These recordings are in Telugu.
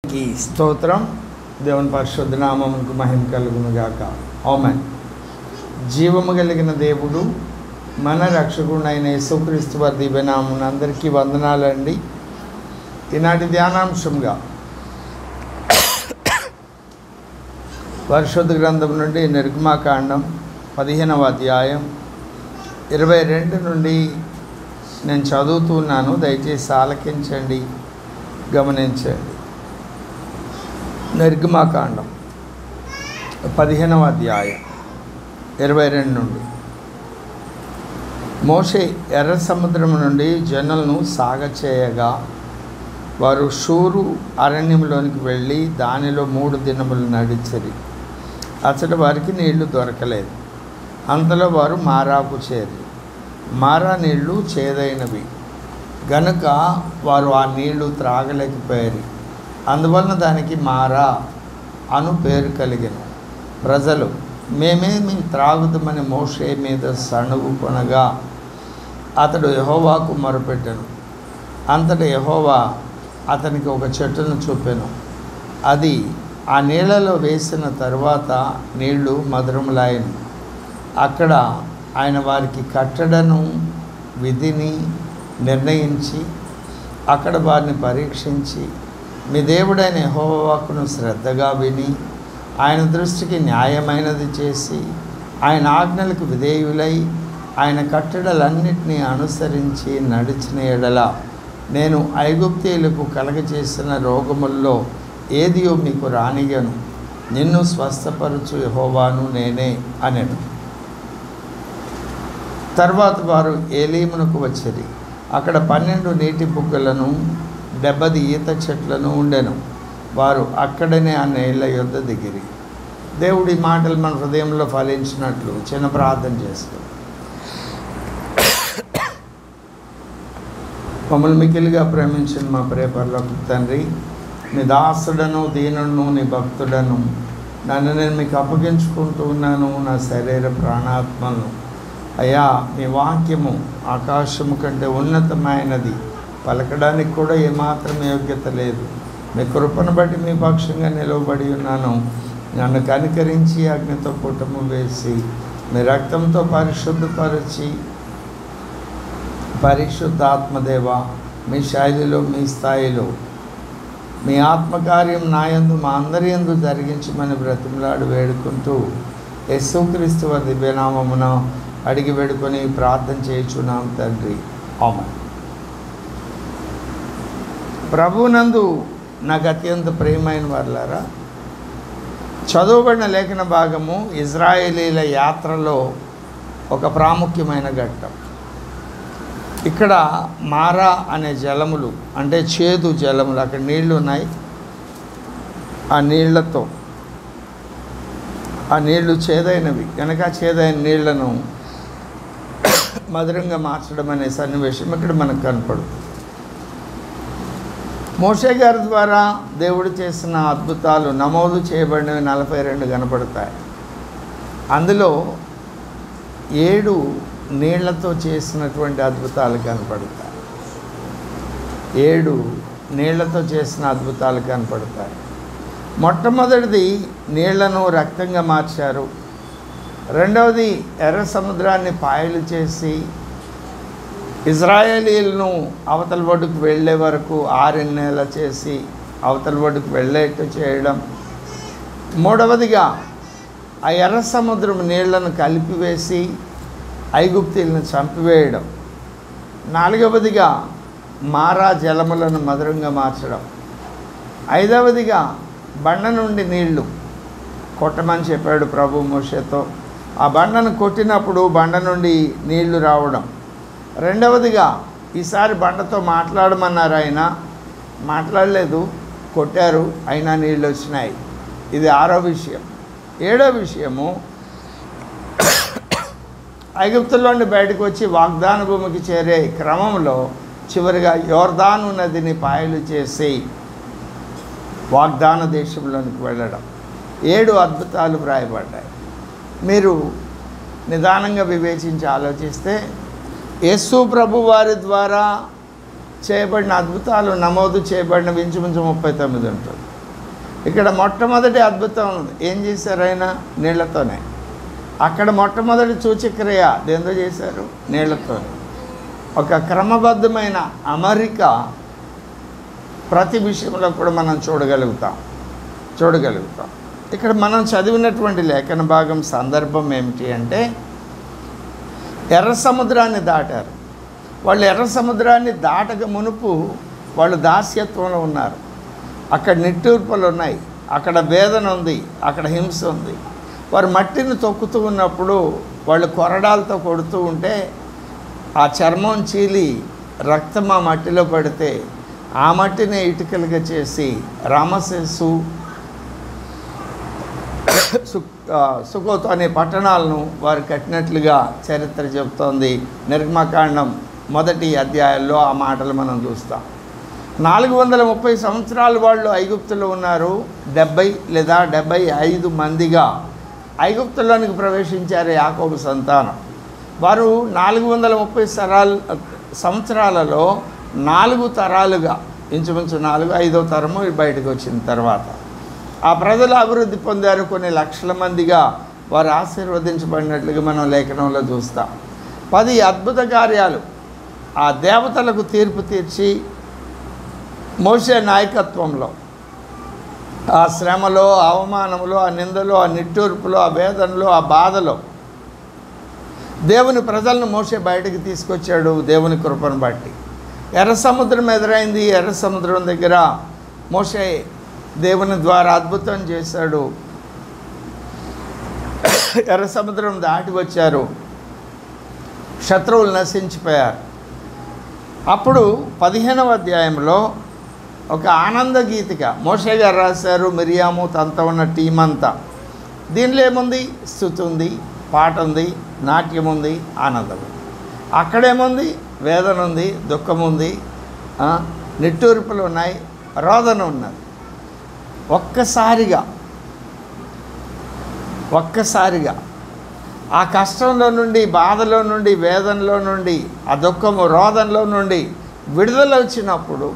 की స్తోత్రం దేవుని పరిశుద్ధ నామమునకు మహిమ కలుగును గాక ఆమేన్. జీవము కలిగిన దేవుడు మన రక్షకుడైన యేసుక్రీస్తు వారి దివ్యనామమున అందరికీ వందనాలండి. ఈనాటి ధ్యానాంశంగా పరిశుద్ధ గ్రంథం నుండి నిర్గమాకాండం 15వ అధ్యాయం 22 నుండి నేను చదువుతున్నాను. దయచేసి ఆలకించండి, గమనించండి. నిర్గమాకాండం 15వ అధ్యాయం 22 నుండి. మోషే ఎర్ర సముద్రం నుండి జనులను సాగచేయగా వారు షూరు అరణ్యంలోనికి వెళ్ళి దానిలో 3 దినములు నడిచిరి. అచ్చట వారికి నీళ్లు దొరకలేదు. అంతలో వారు మారాకు చేరి, మారా నీళ్లు చేదైనవి గనుక వారు ఆ నీళ్లు త్రాగలేకపోయారు. అందువలన దానికి మారా అను పేరు కలిగిన. ప్రజలు మేమేమి త్రాగుదామని మోషే మీద సణుగు కొనగా అతడు యెహోవాకు మొరపెట్టెను. అంతటా యెహోవా అతనికి ఒక చెట్టును చూపెను. అది ఆ నీళ్లలో వేసిన తరువాత నీళ్లు మధురములాయను. అక్కడ ఆయన వారికి కట్టడను విధిని నిర్ణయించి అక్కడ వారిని పరీక్షించి, మీ దేవుడైన యెహోవాకును శ్రద్ధగా విని ఆయన దృష్టికి న్యాయమైనది చేసి ఆయన ఆజ్ఞలకు విధేయులై ఆయన కట్టడలన్నిటినీ అనుసరించి నడిచిన ఎడల నేను ఐగుప్తీయులకు కలగచేసిన రోగముల్లో ఏదియో మీకు రానియను. నిన్ను స్వస్థపరచు యెహోవాను నేనే అనెను. తర్వాత వారు ఏలీమునకు వచ్చిరి. అక్కడ 12 నీటి బుగ్గలను 70 ఈత చెట్లను ఉండెను. వారు అక్కడనే ఆ నీళ్ల యొద్ద దిగిరి. దేవుడి మాటలు మన హృదయంలో ఫలించినట్లు చిన్న ప్రార్థన చేస్తాం. మమ్మల్ని మిక్కిలిగా ప్రేమించిన మా ప్రేపర్లకు తండ్రి, మీ దాసుడను దీనుడును నీ భక్తుడను నన్ను నేను మీకు అప్పగించుకుంటూ ఉన్నాను. నా శరీర ప్రాణాత్మలను అయ్యా, మీ వాక్యము ఆకాశము కంటే ఉన్నతమైనది, పలకడానికి కూడా ఏమాత్రం యోగ్యత లేదు. మీ కృపను బట్టి మీ పక్షంగా నిలవబడి ఉన్నాను. నన్ను కనికరించి అగ్నితో పుటము వేసి మీ రక్తంతో పరిశుద్ధపరిచి, పరిశుద్ధాత్మదేవ మీ శైలిలో మీ స్థాయిలో మీ ఆత్మకార్యం నాయందు మా అందరి యందు జరిగించమని బ్రతిమలాడు వేడుకుంటూ యేసుక్రీస్తు వారి దివ్యనామమున అడిగి వేడుకొని ప్రార్థన చేయుచున్నాం తండ్రి, ఆమేన్. ప్రభువునందు నాకు అత్యంత ప్రియమైన వారులారా, చదువుబడిన లేఖన భాగము ఇజ్రాయేలీల యాత్రలో ఒక ప్రాముఖ్యమైన ఘట్టం. ఇక్కడ మారా అనే జలములు అంటే చేదు జలములు, అక్కడ నీళ్లు ఉన్నాయి. ఆ నీళ్లతో ఆ నీళ్లు చేదైనవి కనుక చేదైన నీళ్లను మధురంగా మార్చడం అనే సన్నివేశం ఇక్కడ మనకు కనపడుతుంది. మోషే గారి ద్వారా దేవుడు చేసిన అద్భుతాలు నమోదు చేయబడినవి 42 కనపడతాయి. అందులో 7 నీళ్లతో చేసినటువంటి అద్భుతాలు కనపడతాయి. 7 నీళ్లతో చేసిన అద్భుతాలు కనపడతాయి. మొట్టమొదటిది నీళ్లను రక్తంగా మార్చారు. రెండవది ఎర్ర సముద్రాన్ని పాయలు చేసి ఇజ్రాయేలీలను అవతల ఒడ్డుకు వెళ్ళే వరకు 6 నెలలు చేసి అవతల ఒడ్డుకు వెళ్ళేట్టు చేయడం. మూడవదిగా ఆ ఎర్ర సముద్రం నీళ్లను కలిపివేసి ఐగుప్తీయులను చంపివేయడం. నాలుగవదిగా మారా జలములను మధురంగా మార్చడం. ఐదవదిగా బండ నుండి నీళ్లు కొట్టమని చెప్పాడు ప్రభు మోషేతో. ఆ బండను కొట్టినప్పుడు బండ నుండి నీళ్లు రావడం. రెండవదిగా ఈసారి బండతో మాట్లాడమన్నారు, ఆయన మాట్లాడలేదు, కొట్టారు, అయినా నీళ్ళు వచ్చినాయి. ఇది 6వ విషయం. 7వ విషయము, ఐగుప్తులో నుండి బయటకు వచ్చి వాగ్దాన భూమికి చేరే క్రమంలో చివరిగా యోర్దాను నదిని పాయలు చేసి వాగ్దాన దేశంలోనికి వెళ్ళడం. 7 అద్భుతాలు వ్రాయబడ్డాయి. మీరు నిదానంగా వివేచించి ఆలోచిస్తే యేసు ప్రభు వారి ద్వారా చేయబడిన అద్భుతాలు నమోదు చేయబడిన ఇంచుమించు 39 ఉంటుంది. ఇక్కడ మొట్టమొదటి అద్భుతం ఏం చేశారు ఆయన? నీళ్లతోనే. అక్కడ మొట్టమొదటి సూచక్రియ దేంతో చేశారు? నీళ్లతోనే. ఒక క్రమబద్ధమైన అమరిక ప్రతి విషయంలో కూడా మనం చూడగలుగుతాం. ఇక్కడ మనం చదివినటువంటి లేఖన భాగం సందర్భం ఏమిటి అంటే, ఎర్ర సముద్రాన్ని దాటారు. వాళ్ళు ఎర్ర సముద్రాన్ని దాటక మునుపు వాళ్ళు దాస్యత్వంలో ఉన్నారు. అక్కడ నిట్టూర్పులు ఉన్నాయి, అక్కడ వేదన ఉంది, అక్కడ హింస ఉంది. వారు మట్టిని తొక్కుతూ ఉన్నప్పుడు వాళ్ళు కొరడాలతో కొడుతూ ఉంటే ఆ చర్మం చీలి రక్తం ఆ మట్టిలో పడితే ఆ మట్టిని ఇటుకలుగా చేసి రామసేసు సుకోత్ అనే పట్టణాలను వారు కట్టినట్లుగా చరిత్ర చెబుతోంది. నిర్గమకాండం 1 అధ్యాయంలో ఆ మాటలు మనం చూస్తాం. 430 సంవత్సరాలు వాళ్ళు ఐగుప్తులో ఉన్నారు. 70 లేదా 75 మందిగా ఐగుప్తులోనికి ప్రవేశించారు యాకోబు సంతానం. వారు 430 సంవత్సరాలలో 4 తరాలుగా ఇంచుమించు 5వ తరము బయటకు వచ్చిన తర్వాత ఆ ప్రజలు అభివృద్ధి పొందారు. కొన్ని లక్షల మందిగా వారు ఆశీర్వదించబడినట్లుగా మనం లేఖనంలో చూస్తాం. 10 అద్భుత కార్యాలు ఆ దేవతలకు తీర్పు తీర్చి మోషే నాయకత్వంలో ఆ శ్రమలో, అవమానంలో, ఆ నిందలో, ఆ నిట్టూర్పులో, ఆ వేదనలో, ఆ బాధలో దేవుని ప్రజలను మోషే బయటకు తీసుకొచ్చాడు దేవుని కృపను బట్టి. ఎర్ర సముద్రం ఎదురైంది. ఎర్ర సముద్రం దగ్గర మోషే దేవుని ద్వారా అద్భుతం చేశాడు. ఎర్ర సముద్రం దాటి వచ్చారు. శత్రువులు నశించిపోయారు. అప్పుడు 15వ అధ్యాయంలో ఒక ఆనంద గీతిక మోషే గారు రాశారు. మిరియాము తనతో ఉన్న టీం అంతా. దీనిలో ఏముంది? స్తుతి ఉంది, పాట ఉంది, నాట్యం ఉంది, ఆనందం ఉంది. అక్కడేముంది? వేదన ఉంది, దుఃఖం ఉంది, నిట్టూర్పులు ఉన్నాయి, రోదన ఉన్నది. ఒక్కసారిగా ఆ కష్టంలో నుండి, బాధలో నుండి, వేదనలో నుండి, ఆ దుఃఖము, రోదనలో నుండి విడుదల వచ్చినప్పుడు,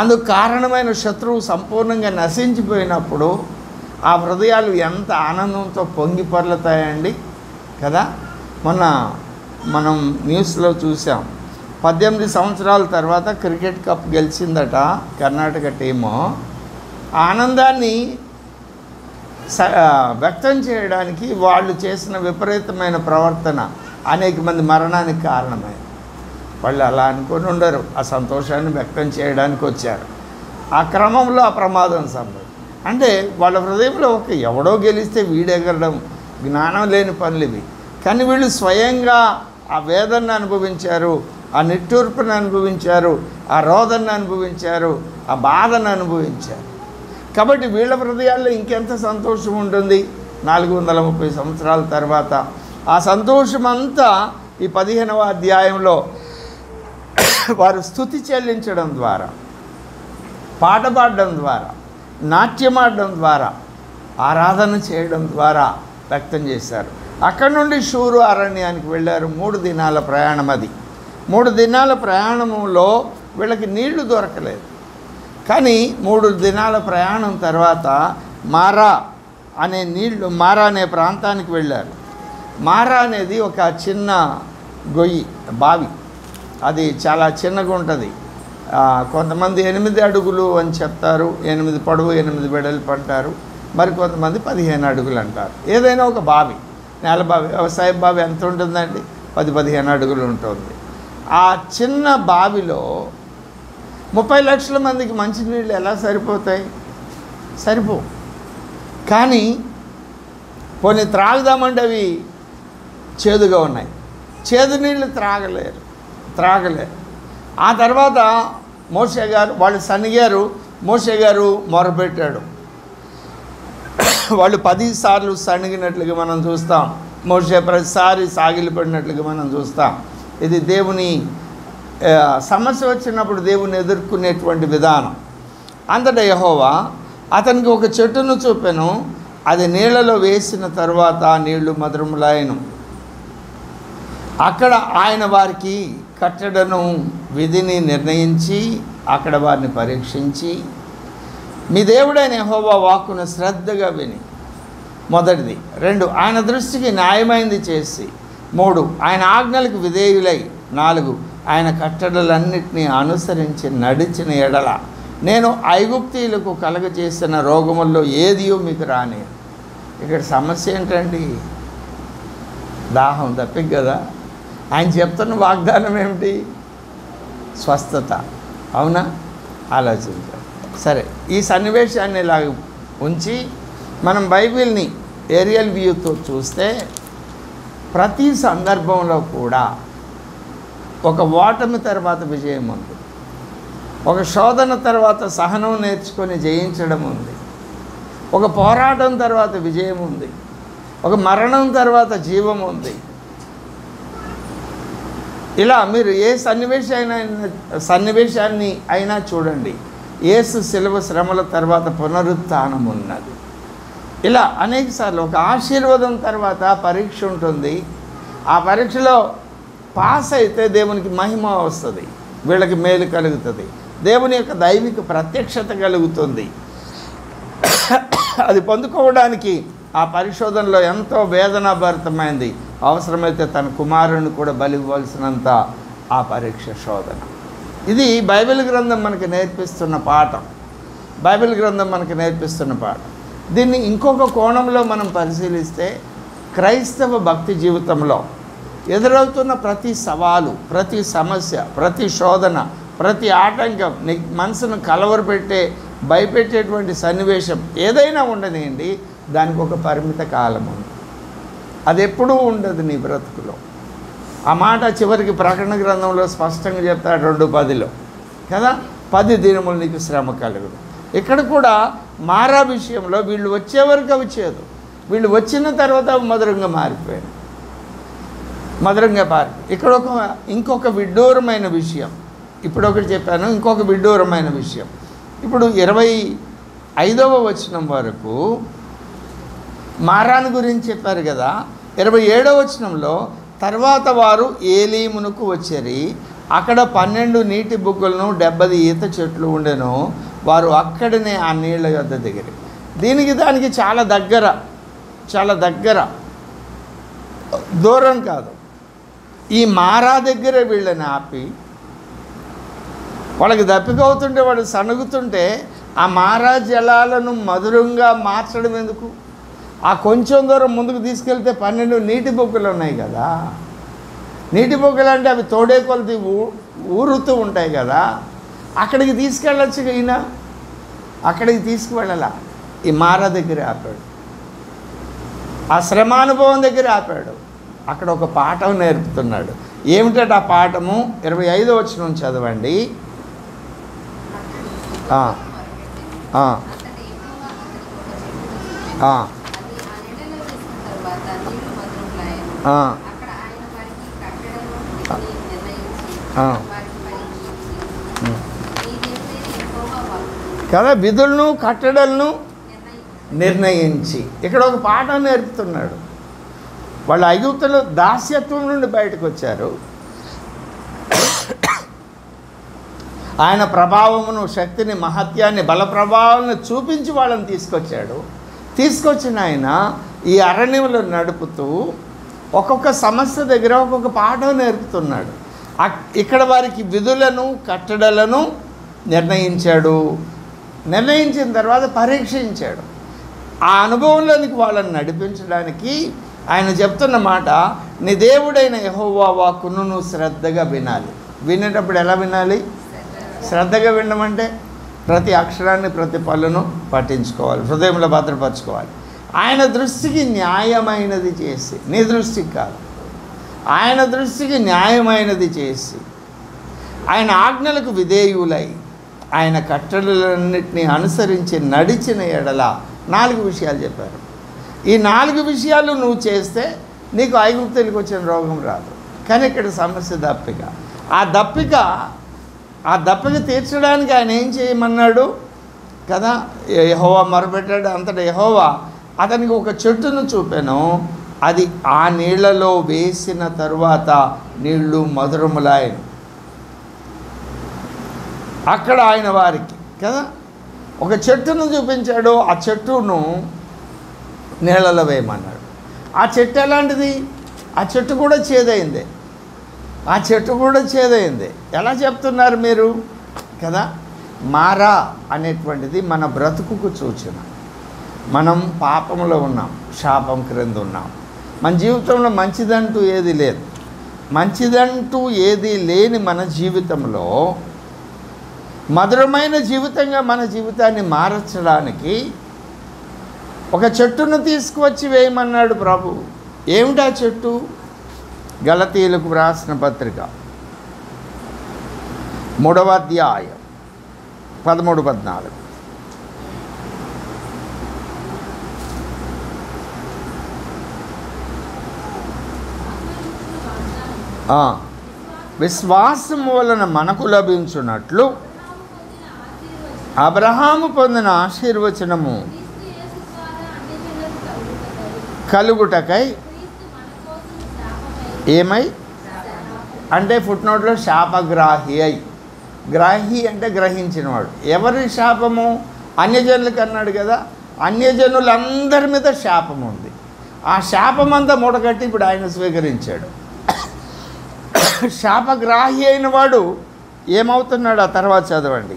అందుకు కారణమైన శత్రువు సంపూర్ణంగా నశించిపోయినప్పుడు ఆ హృదయాలు ఎంత ఆనందంతో పొంగి పొర్లుతాయండి కదా. మొన్న మనం న్యూస్లో చూసాం. 18 సంవత్సరాల తర్వాత క్రికెట్ కప్ గెలిచిందట కర్ణాటక టీము. ఆనందాన్ని వ్యక్తం చేయడానికి వాళ్ళు చేసిన విపరీతమైన ప్రవర్తన అనేక మంది మరణానికి కారణమైంది. వాళ్ళు అలా అనుకొని ఉండరు, ఆ సంతోషాన్ని వ్యక్తం చేయడానికి వచ్చారు. ఆ క్రమంలో ఆ ప్రమాదం సంభవించింది. అంటే వాళ్ళ హృదయంలో ఎవడో గెలిస్తే వీడెగరడం జ్ఞానం లేని పనులు ఇవి. కానీ వీళ్ళు స్వయంగా ఆ వేదనను అనుభవించారు, ఆ నిట్టూర్పును అనుభవించారు, ఆ రోదనను అనుభవించారు, ఆ బాధను అనుభవించారు. కాబట్టి వీళ్ళ హృదయాల్లో ఇంకెంత సంతోషం ఉంటుంది 430 సంవత్సరాల తర్వాత. ఆ సంతోషమంతా ఈ 15వ అధ్యాయంలో వారు స్తుతి చెల్లించడం ద్వారా, పాట పాడడం ద్వారా, నాట్యమాడడం ద్వారా, ఆరాధన చేయడం ద్వారా వ్యక్తం చేశారు. అక్కడి నుండి షూరు అరణ్యానికి వెళ్ళారు. 3 దినాల ప్రయాణం అది. 3 దినాల ప్రయాణంలో వీళ్ళకి నీళ్లు దొరకలేదు. కానీ 3 దినాల ప్రయాణం తర్వాత మారా అనే ప్రాంతానికి వెళ్ళారు. మారా అనేది ఒక చిన్న గొయ్యి, బావి. అది చాలా చిన్నగా ఉంటుంది. కొంతమంది 8 అడుగులు అని చెప్తారు, 8 పొడవు 8 వెడల్పు అంటారు, మరి కొంతమంది 15 అడుగులు అంటారు. ఏదైనా ఒక బావి, నేల బావి. వ్యవసాయ బావి ఎంత ఉంటుందండి? 10-15 అడుగులు ఉంటుంది. ఆ చిన్న బావిలో 30 లక్షల మందికి మంచినీళ్ళు ఎలా సరిపోతాయి? సరిపో. కానీ పోనీ త్రాగుదామంటే అవి చేదుగా ఉన్నాయి. చేదు నీళ్ళు త్రాగలేరు. ఆ తర్వాత మోషే గారు వాళ్ళు సనిగారు. మోషే గారు మొరపెట్టాడు. వాళ్ళు 10 సార్లు సణిగినట్లుగా మనం చూస్తాం. మోషే ప్రతిసారి సాగిలిపడినట్లుగా మనం చూస్తాం. ఇది దేవుని సమస్య వచ్చినప్పుడు దేవుని ఎదుర్కొనేటువంటి విధానం. అంతటా యెహోవా అతనికి ఒక చెట్టును చూపెను. అది నీళ్లలో వేసిన తర్వాత నీళ్లు మధురములాయను. అక్కడ ఆయన వారికి కట్టడను విధిని నిర్ణయించి అక్కడ వారిని పరీక్షించి మీ దేవుడైన యెహోవా వాక్కును శ్రద్ధగా విని. మొదటిది. 2, ఆయన దృష్టికి న్యాయమైంది చేసి. 3, ఆయన ఆజ్ఞలకు విధేయులై. 4, ఆయన కట్టడలన్నిటినీ అనుసరించి నడిచిన ఎడల నేను ఐగుప్తీయులకు కలగజేసిన రోగముల్లో ఏదియో మీకు రాని. ఇక్కడ సమస్య ఏంటండి? దాహం, తప్పిక కదా. ఆయన చెప్తున్న వాగ్దానం ఏమిటి? స్వస్థత. అవునా? ఆలోచించాలి. సరే, ఈ సన్నివేశాన్ని ఇలా ఉంచి మనం బైబిల్ని ఏరియల్ వ్యూతో చూస్తే ప్రతి సందర్భంలో కూడా ఒక ఓటమి తర్వాత విజయం ఉంది, ఒక శోధన తర్వాత సహనం నేర్చుకొని జయించడం ఉంది, ఒక పోరాటం తర్వాత విజయం ఉంది, ఒక మరణం తర్వాత జీవం ఉంది. ఇలా మీరు ఏ సన్నివేశాన్ని అయినా చూడండి, యేసు శిలువ శ్రమల తర్వాత పునరుత్థానం ఉన్నది. ఇలా అనేకసార్లు ఒక ఆశీర్వాదం తర్వాత పరీక్ష ఉంటుంది. ఆ పరీక్షలో పాస్ అయితే దేవునికి మహిమ వస్తుంది, వీళ్ళకి మేలు కలుగుతుంది, దేవుని యొక్క దైవిక ప్రత్యక్షత కలుగుతుంది. అది పొందుకోవడానికి ఆ పరిశోధనలో ఎంతో వేదనాభరితమైంది. అవసరమైతే తన కుమారుని కూడా బలి ఇవ్వాల్సినంత ఆ పరీక్ష శోధన. ఇది బైబిల్ గ్రంథం మనకి నేర్పిస్తున్న పాఠం. బైబిల్ గ్రంథం మనకి నేర్పిస్తున్న పాఠం. దీన్ని ఇంకొక కోణంలో మనం పరిశీలిస్తే క్రైస్తవ భక్తి జీవితంలో ఎదురవుతున్న ప్రతి సవాలు, ప్రతి సమస్య, ప్రతి శోధన, ప్రతి ఆటంకం, నీ మనసును కలవరపెట్టే భయపెట్టేటువంటి సన్నివేశం ఏదైనా ఉండనియండి, దానికి ఒక పరిమిత కాలం ఉంది. అది ఎప్పుడూ ఉండదు నీ బ్రతుకులో. ఆ మాట చివరికి ప్రకటన గ్రంథంలో స్పష్టంగా చెప్తాడు 2:10 కదా, 10 దినములు నీకు శ్రమ కలుగును. ఇక్కడ కూడా మారా విషయంలో వీళ్ళు వచ్చే వరకు అవి చేదు, వీళ్ళు వచ్చిన తర్వాత మధురంగా మారిపోయారు, మధురంగా ఇక్కడ ఇంకొక విడ్డూరమైన విషయం. ఇప్పుడు ఒకటి చెప్పాను, ఇంకొక విడ్డూరమైన విషయం. ఇప్పుడు 25వ వచనం వరకు మారాను గురించి చెప్పారు కదా. 27వ వచనంలో తర్వాత వారు ఏలీమునకు వచ్చారు, అక్కడ 12 నీటి బుగ్గలను 70 ఈత చెట్లు ఉండెను, వారు అక్కడనే ఆ నీళ్ళ యొద్ద దిగారు. దీనికి దానికి చాలా దగ్గర, దూరం కాదు. ఈ మారా దగ్గర వీళ్ళని ఆపి వాళ్ళకి దప్పిక అవుతుంటే, వాళ్ళు సణుగుతుంటే ఆ మారా జలాలను మధురంగా మార్చడం ఎందుకు? ఆ కొంచెం దూరం ముందుకు తీసుకెళ్తే 12 నీటి బొగ్గులు ఉన్నాయి కదా. నీటి బొగ్గులు అంటే అవి తోడే కొలది ఊరుతూ ఉంటాయి కదా. అక్కడికి తీసుకెళ్ళచ్చు. ఈయన అక్కడికి తీసుకువెళ్ళాల. ఈ మారా దగ్గర ఆపాడు, ఆ శ్రమానుభవం దగ్గర ఆపాడు. అక్కడ ఒక పాఠం నేర్పుతున్నాడు. ఏమిటంటే ఆ పాఠము 25వ వచనం చదవండి. కదా, విధులను కట్టడలను నిర్ణయించి ఇక్కడ ఒక పాఠం నేర్పుతున్నాడు. వాళ్ళు ఐగుప్తులో దాస్యత్వం నుండి బయటకు వచ్చారు. ఆయన ప్రభావమును, శక్తిని, మహత్యాన్ని, బల ప్రభావాలను చూపించి వాళ్ళని తీసుకొచ్చిన ఆయన ఈ అరణ్యంలో నడుపుతూ ఒక్కొక్క సమస్య దగ్గర ఒక్కొక్క పాఠం నేర్పుతున్నాడు. ఇక్కడ వారికి విధులను, కట్టడలను నిర్ణయించిన తర్వాత పరీక్షించాడు. ఆ అనుభవంలోనికి వాళ్ళని నడిపించడానికి ఆయన చెప్తున్న మాట, నీ దేవుడైన యెహోవా వాక్కును నువ్వు శ్రద్ధగా వినాలి. వినేటప్పుడు ఎలా వినాలి? శ్రద్ధగా వినమంటే ప్రతి అక్షరాన్ని, ప్రతి పళ్ళును పట్టించుకోవాలి, హృదయంలో భద్రపరచుకోవాలి. ఆయన దృష్టికి న్యాయమైనది చేసి, నీ దృష్టికి కాదు, ఆయన దృష్టికి న్యాయమైనది చేసి, ఆయన ఆజ్ఞలకు విధేయులై, ఆయన కట్టడలన్నింటినీ అనుసరించి నడిచిన ఎడల 4 విషయాలు చెప్పారు. ఈ 4 విషయాలు నువ్వు చేస్తే నీకు ఐగుప్తులకు వచ్చిన రోగం రాదు. కానీ ఇక్కడ సమస్య దప్పిక. ఆ దప్పిక తీర్చడానికి ఆయన ఏం చేయమన్నాడు కదా, యెహోవా మొరపెట్టాడు. అంతటా యెహోవా అతనికి ఒక చెట్టును చూపాను, అది ఆ నీళ్లలో వేసిన తరువాత నీళ్లు మధురములాయను. అక్కడ ఆయన వారికి కదా ఒక చెట్టును చూపించాడు, ఆ చెట్టును నీళ్ళలో వేయమన్నాడు. ఆ చెట్టు ఎలాంటిది? ఆ చెట్టు కూడా చేదైంది. ఆ చెట్టు కూడా చేదైంది. ఎలా చెప్తున్నారు మీరు కదా? మారా అనేటువంటిది మన బ్రతుకుకు సూచన. మనం పాపంలో ఉన్నాం, శాపం క్రింద ఉన్నాం. మన జీవితంలో మంచిదంటూ ఏది లేదు. మంచిదంటూ ఏది లేని మన జీవితంలో మధురమైన జీవితంగా మన జీవితాన్ని మార్చడానికి ఒక చెట్టును తీసుకువచ్చి వేయమన్నాడు ప్రభు. ఏమిటా చెట్టు? గలతీయులకు వ్రాసిన పత్రిక 3వ అధ్యాయం 13-14. విశ్వాసం వలన మనకు లభించున్నట్లు అబ్రహాము పొందిన ఆశీర్వచనము కలుగుటకై ఏమై అంటే ఫుట్నోట్లో శాపగ్రాహి అయి. గ్రాహి అంటే గ్రహించినవాడు. ఎవరి శాపము? అన్యజనులకు అన్నాడు కదా. అన్యజనులందరి మీద శాపం ఉంది. ఆ శాపమంతా మూటగట్టి ఇప్పుడు ఆయన స్వీకరించాడు. శాపగ్రాహి అయిన వాడు ఏమవుతున్నాడు? ఆ తర్వాత చదవండి.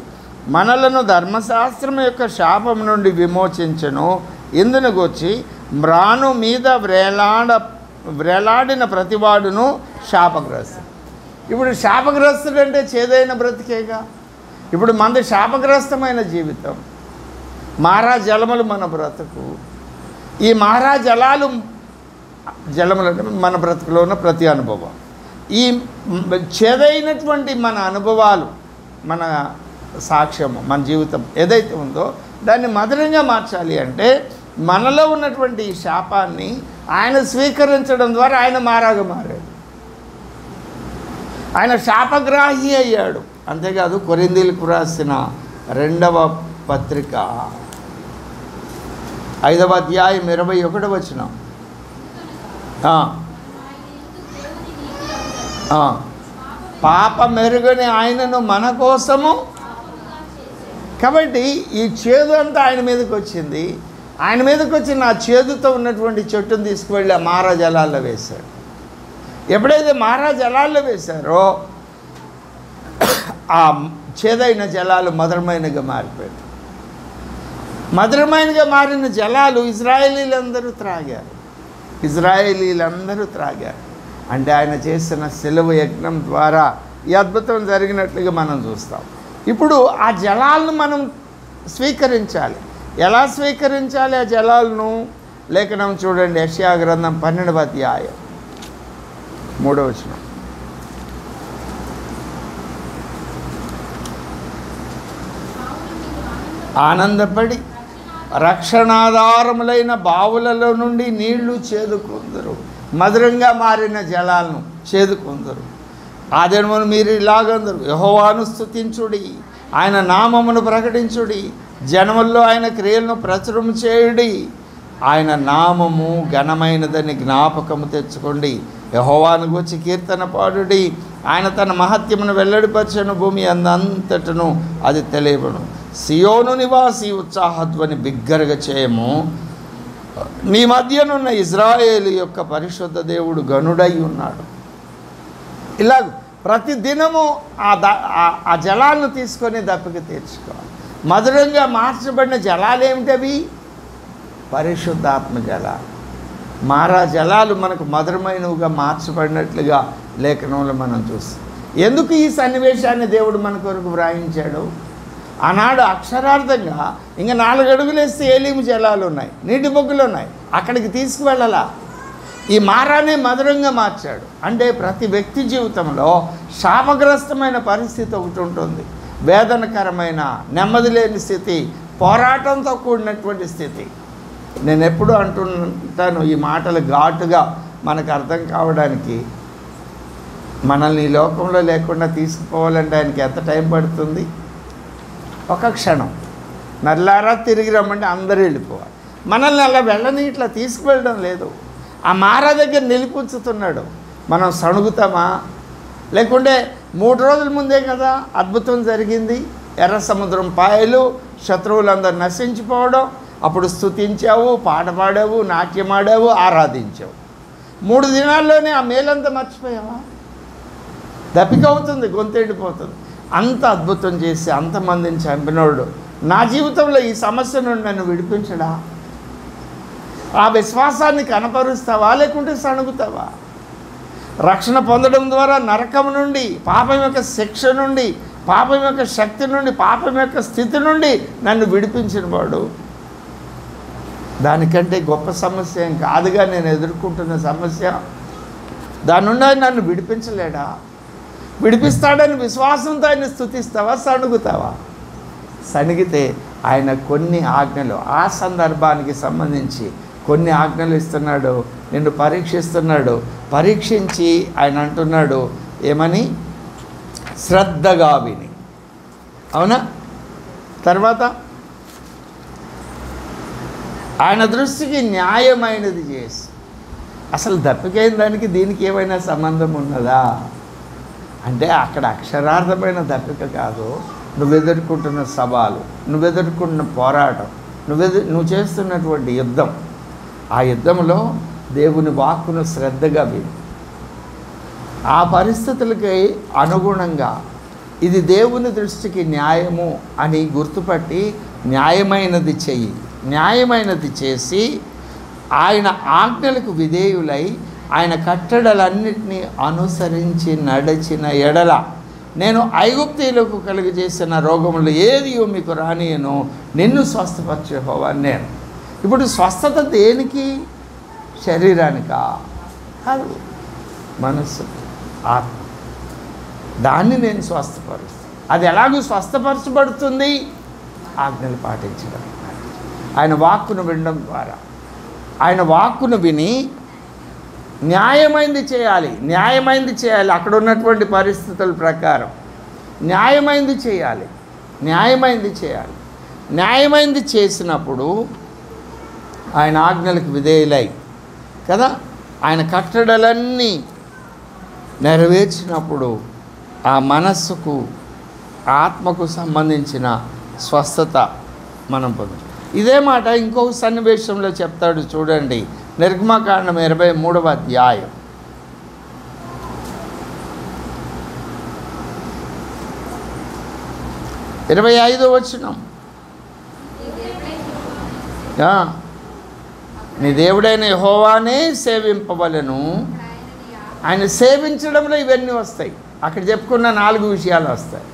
మనలను ధర్మశాస్త్రం యొక్క శాపం నుండి విమోచించను, ఇందునుకొచ్చి మ్రాను మీద వ్రేలాడిన ప్రతివాడును శాపగ్రస్తుడు. ఇప్పుడు శాపగ్రస్తుడు అంటే చేదైన బ్రతికేగా. ఇప్పుడు మనది శాపగ్రస్తమైన జీవితం. మారా జలములు మన బ్రతుకు. ఈ మారా జలములు అంటే మన బ్రతుకులో ఉన్న ప్రతి అనుభవం. ఈ చేదైనటువంటి మన అనుభవాలు, మన సాక్ష్యము, మన జీవితం ఏదైతే ఉందో దాన్ని మధురంగా మార్చాలి అంటే మనలో ఉన్నటువంటి ఈ శాపాన్ని ఆయన స్వీకరించడం ద్వారా ఆయన మారాగా మారాడు. ఆయన శాపగ్రాహి అయ్యాడు. అంతేకాదు కొరింథీయులకు రాసిన 2వ పత్రిక 5వ అధ్యాయం 21వ వచనం. పాప మెరుగని ఆయనను మన కోసము. కాబట్టి ఈ చేదు అంతా ఆయన మీదకి వచ్చింది. ఆయన మీదకి వచ్చిన ఆ చేదుతో ఉన్నటువంటి చెట్టును తీసుకువెళ్ళి ఆ మారా జలాల్లో వేశాడు. ఎప్పుడైతే మారా జలాల్లో వేశారో ఆ చేదైన జలాలు మధురమైనగా మారిపోయాయి. మధురమైనగా మారిన జలాలు ఇజ్రాయేలీలందరూ త్రాగారు. అంటే ఆయన చేసిన శిలువ యజ్ఞం ద్వారా ఈ అద్భుతం జరిగినట్లుగా మనం చూస్తాం. ఇప్పుడు ఆ జలాలను మనం స్వీకరించాలి. ఎలా స్వీకరించాలి ఆ జలాలను? లేఖనం చూడండి, యెషయా గ్రంథం 12వ అధ్యాయం 3వ వచనం. ఆనందపడి రక్షణాధారములైన బావులలో నుండి నీళ్లు చేదుకుందరు. మధురంగా మారిన జలాలను చేదుకుందరు. ఆ దినమున మీరు ఇలాగందరు, యెహోవాను స్తుతించుడి, ఆయన నామమును ప్రకటించుడి, జనముల్లో ఆయన క్రియలను ప్రచురం చేయుడి, ఆయన నామము ఘనమైనదని జ్ఞాపకము తెచ్చుకోండి, యెహోవాను గూర్చి కీర్తన పాడుడి, ఆయన తన మహత్యమును వెల్లడిపరచను, భూమి అంతటను అది తెలియబడును. సియోను నివాసి ఉత్సాహధ్వని బిగ్గరగా చేయము, నీ మధ్యనున్న ఇజ్రాయేలు యొక్క పరిశుద్ధ దేవుడు గనుడై ఉన్నాడు. ఇలా ప్రతి దినము ఆ జలాలను తీసుకొని దప్పిక తీర్చుకోవాలి. మధురంగా మార్చబడిన జలాలు ఏమిటవి? పరిశుద్ధాత్మ జలాలు. మారా జలాలు మనకు మధురమైనవిగా మార్చబడినట్లుగా లేఖనంలో మనం చూస్తాం. ఎందుకు ఈ సన్నివేశాన్ని దేవుడు మన కొరకు వ్రాయించాడు? ఆనాడు అక్షరార్థంగా ఇంకా 4 అడుగులు వేస్తే ఏలీము జలాలు ఉన్నాయి, నీటి బొగ్గులు ఉన్నాయి, అక్కడికి తీసుకువెళ్ళాలా. ఈ మారాన్ని మధురంగా మార్చాడు. అంటే ప్రతి వ్యక్తి జీవితంలో శాపగ్రస్తమైన పరిస్థితి ఒకటి ఉంటుంది. వేదనకరమైన, నెమ్మది లేని స్థితి, పోరాటంతో కూడినటువంటి స్థితి. నేను ఎప్పుడూ అంటుంటాను ఈ మాటలు ఘాటుగా మనకు అర్థం కావడానికి. మనల్ని ఈ లోకంలో లేకుండా తీసుకుపోవాలంటే ఆయనకి ఎంత టైం పడుతుంది? ఒక క్షణం. నల్లారా తిరిగి రమ్మంటే అందరూ వెళ్ళిపోవాలి. మనల్ని అలా వెళ్ళని ఇట్లా తీసుకువెళ్ళడం లేదు. ఆ మారా దగ్గర నిలిపుచ్చుతున్నాడు. మనం సణుగుతామా? లేకుంటే 3 రోజుల ముందే కదా అద్భుతం జరిగింది. ఎర్ర సముద్రం పాయలు, శత్రువులందరూ నశించిపోవడం. అప్పుడు స్తుతించావు, పాట పాడావు, నాట్యం ఆడావు, ఆరాధించావు. 3 దినాల్లోనే ఆ మేలంతా మర్చిపోయావా? దప్పిక అవుతుంది, గొంతెండిపోతుంది. అంత అద్భుతం చేసి అంతమందిని చంపినోడు నా జీవితంలో ఈ సమస్య నుండి నన్ను విడిపించడా? ఆ విశ్వాసాన్ని కనపరుస్తావా లేకుంటే సణుగుతావా? రక్షణ పొందడం ద్వారా నరకం నుండి, పాపం యొక్క శిక్ష నుండి, పాపం యొక్క శక్తి నుండి, పాపం యొక్క స్థితి నుండి నన్ను విడిపించిన వాడు దానికంటే గొప్ప సమస్య ఏం కాదుగా. నేను ఎదుర్కొంటున్న సమస్య దాని నుండి ఆయన నన్ను విడిపించలేడా? విడిపిస్తాడని విశ్వాసంతో ఆయన స్తుతిస్తావా, సణుగుతావా? సణిగితే ఆయన కొన్ని ఆజ్ఞలు ఆ సందర్భానికి సంబంధించి కొన్ని ఆజ్ఞలు ఇస్తున్నాడు, నిన్ను పరీక్షిస్తున్నాడు. పరీక్షించి ఆయన అంటున్నాడు ఏమని? శ్రద్ధగా విని. అవునా? తర్వాత ఆయన దృష్టికి న్యాయమైనది చేసి. అసలు దప్పికైన దానికి దీనికి ఏమైనా సంబంధం ఉన్నదా అంటే అక్కడ అక్షరార్థమైన దప్పిక కాదు, నువ్వు ఎదుర్కొంటున్న సవాలు, నువ్వు ఎదుర్కొంటున్న పోరాటం, నువ్వు చేస్తున్నటువంటి యుద్ధం. ఆ యుద్ధంలో దేవుని వాక్కును శ్రద్ధగా విని ఆ పరిస్థితులకి అనుగుణంగా ఇది దేవుని దృష్టికి న్యాయము అని గుర్తుపట్టి న్యాయమైనది చెయ్యి. న్యాయమైనది చేసి ఆయన ఆజ్ఞలకు విధేయులై ఆయన కట్టడలన్నిటినీ అనుసరించి నడిచిన ఎడల నేను ఐగుప్తీయులకు కలుగజేసిన రోగములు ఏది మీకు రానియను, నిన్ను స్వస్థపరిచే యెహోవా నేను. ఇప్పుడు స్వస్థత దేనికి? శరీరానికా? కాదు, మనస్సు, ఆత్మ. దాన్ని నేను స్వస్థపరుస్తాను. అది ఎలాగూ స్వస్థపరచబడుతుంది? ఆజ్ఞలు పాటించడం, ఆయన వాక్కును వినడం ద్వారా. ఆయన వాక్కును విని న్యాయమైంది చేయాలి. న్యాయమైంది చేయాలి. అక్కడ ఉన్నటువంటి పరిస్థితుల ప్రకారం న్యాయమైంది చేయాలి. న్యాయమైంది చేయాలి. న్యాయమైంది చేసినప్పుడు ఆయన ఆజ్ఞలకు విధేయులై కదా, ఆయన కట్టడలన్నీ నెరవేర్చినప్పుడు ఆ మనస్సుకు ఆత్మకు సంబంధించిన స్వస్థత మనం పొందుతాం. ఇదే మాట ఇంకొక సన్నివేశంలో చెప్తాడు చూడండి. నిర్గమకాండం 23వ అధ్యాయం 25వ వచనం. నీ దేవుడైన యెహోవానే సేవింపవలెను. ఆయన సేవించడంలో ఇవన్నీ వస్తాయి. అక్కడ చెప్పుకున్న 4 విషయాలు వస్తాయి.